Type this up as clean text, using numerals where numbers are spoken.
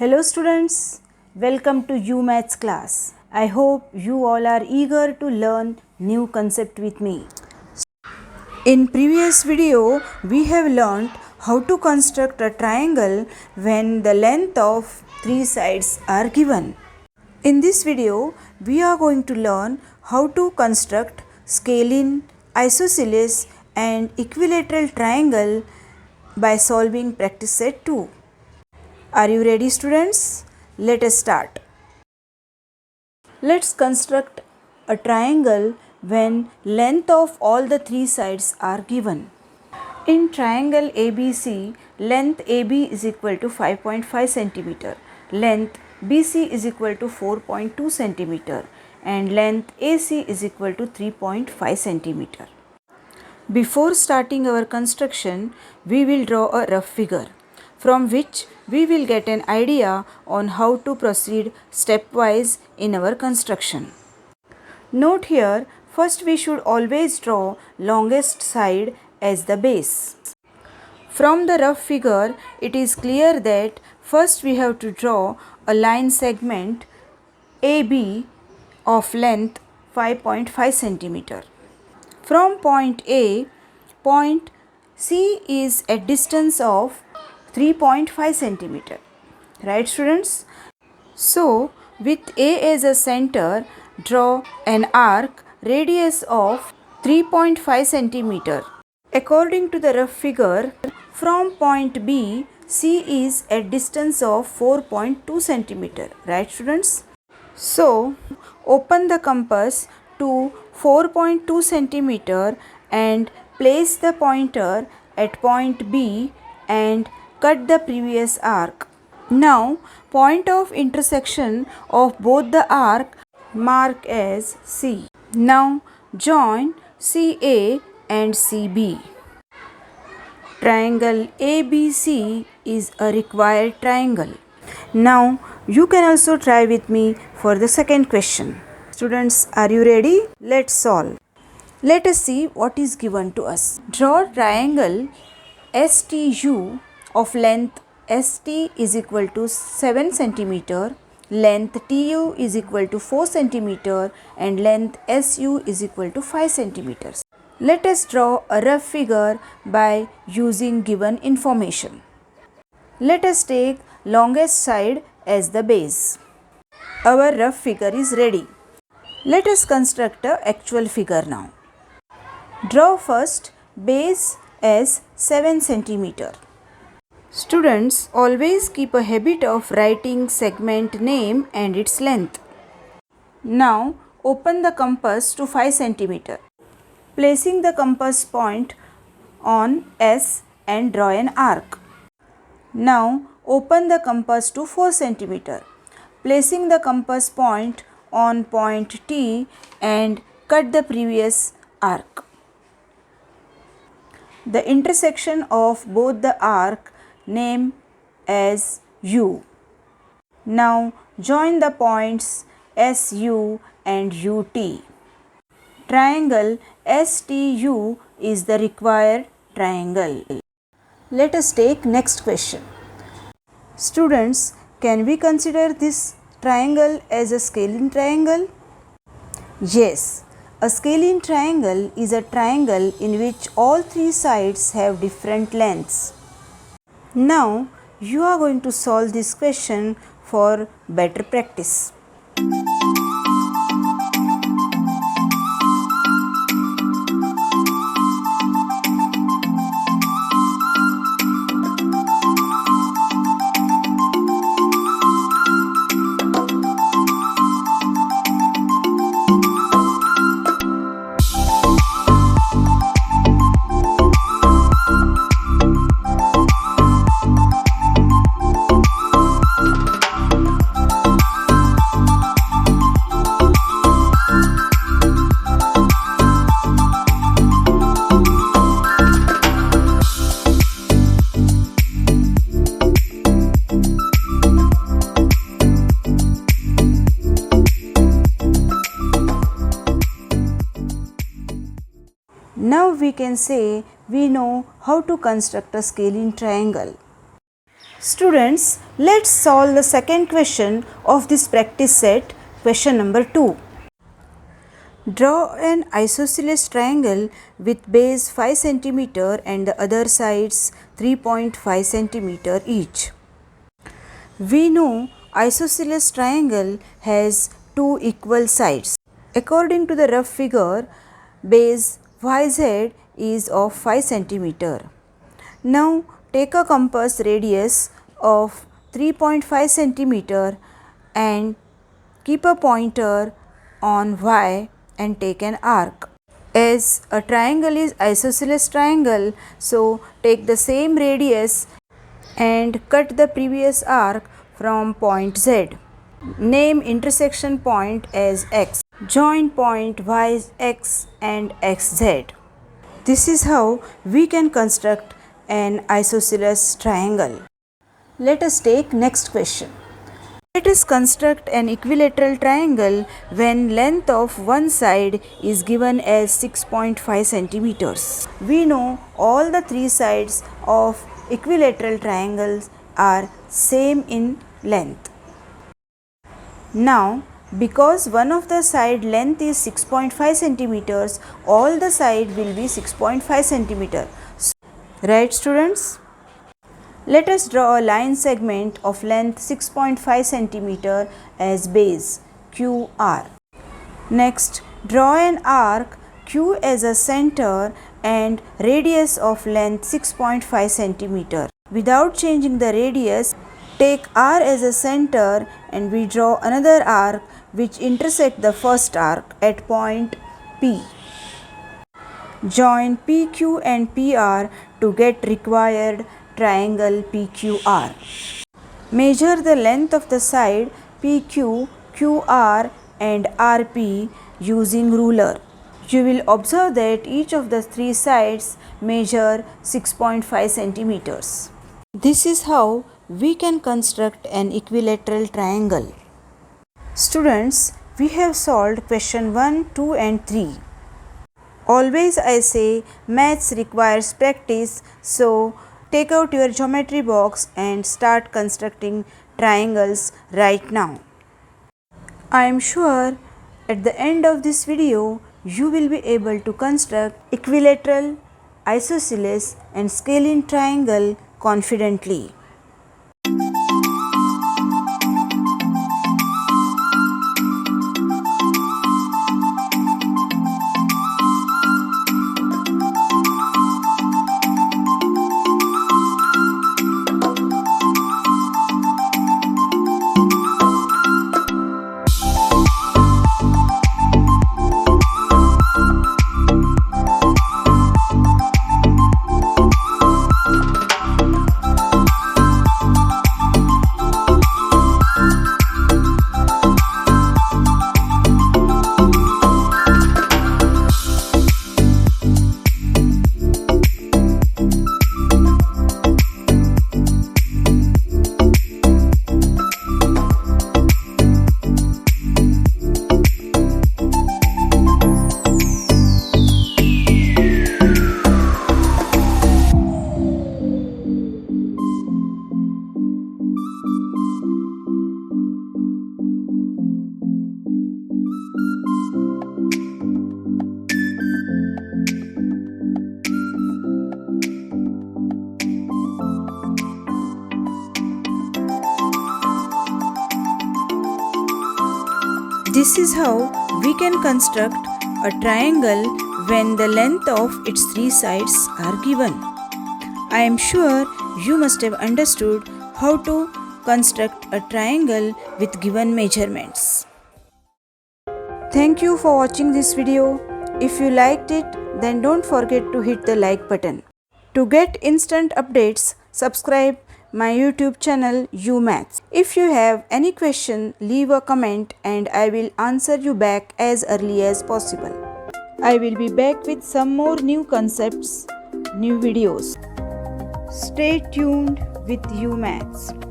Hello students, welcome to UMaths class. I hope you all are eager to learn new concept with me. In previous video, we have learnt how to construct a triangle when the length of three sides are given. In this video, we are going to learn how to construct scalene, isosceles and equilateral triangle by solving practice set 2. Are you ready students? Let us start. Let's construct a triangle when length of all the three sides are given. In triangle ABC, length AB is equal to 5.5 cm, length BC is equal to 4.2 cm and length AC is equal to 3.5 cm. Before starting our construction, we will draw a rough figure from which we will get an idea on how to proceed stepwise in our construction. Note here, first we should always draw longest side as the base. From the rough figure, it is clear that first we have to draw a line segment AB of length 5.5 cm. From point A, point C is at distance of 3.5 cm. Right students? So, with A as a center, draw an arc radius of 3.5 cm. According to the rough figure, from point B, C is at distance of 4.2 cm. Right students? So, open the compass to 4.2 cm and place the pointer at point B and cut the previous arc. Now, point of intersection of both the arc mark as C. Now, join CA and CB. Triangle ABC is a required triangle. Now, you can also try with me for the second question. Students, are you ready? Let's solve. Let us see what is given to us. Draw triangle STU of length ST is equal to 7 cm, length TU is equal to 4 cm and length SU is equal to 5 cm. Let us draw a rough figure by using given information. Let us take longest side as the base. Our rough figure is ready. Let us construct an actual figure now. Draw first base as 7 cm. Students, always keep a habit of writing segment name and its length. Now, open the compass to 5 cm. Placing the compass point on S and draw an arc. Now, open the compass to 4 cm. Placing the compass point on point T and cut the previous arc. The intersection of both the arc name as U. Now, join the points SU and UT. Triangle STU is the required triangle. Let us take next question. Students, can we consider this triangle as a scalene triangle? Yes, a scalene triangle is a triangle in which all three sides have different lengths. Now, you are going to solve this question for better practice. Now we can say we know how to construct a scalene triangle. Students, let's solve the second question of this practice set, question number 2. Draw an isosceles triangle with base 5 cm and the other sides 3.5 cm each. We know isosceles triangle has two equal sides. According to the rough figure, base YZ is of 5 cm. Now take a compass radius of 3.5 cm and keep a pointer on Y and take an arc. As a triangle is isosceles triangle, so take the same radius and cut the previous arc from point Z. Name intersection point as X. Join point YX and XZ. This is how we can construct an isosceles triangle. Let us take next question. Let us construct an equilateral triangle when length of one side is given as 6.5 centimeters. We know all the three sides of equilateral triangles are same in length. Now, because one of the side length is 6.5 centimeters, all the side will be 6.5 centimeter. Right, students? Let us draw a line segment of length 6.5 cm as base QR. Next, draw an arc Q as a center and radius of length 6.5 cm. Without changing the radius, take R as a center and we draw another arc which intersect the first arc at point P. Join PQ and PR to get required triangle PQR. Measure the length of the side PQ, QR and RP using ruler. You will observe that each of the three sides measure 6.5 centimeters. This is how we can construct an equilateral triangle. Students, we have solved question 1, 2 and 3. Always I say maths requires practice, so take out your geometry box and start constructing triangles right now. I am sure at the end of this video you will be able to construct equilateral, isosceles and scalene triangle confidently. This is how we can construct a triangle when the length of its three sides are given. I am sure you must have understood how to construct a triangle with given measurements. Thank you for watching this video. If you liked it, then don't forget to hit the like button. To get instant updates, subscribe my YouTube channel UMaths. If you have any question, leave a comment and I will answer you back as early as possible. I will be back with some more new concepts, new videos. Stay tuned with UMaths.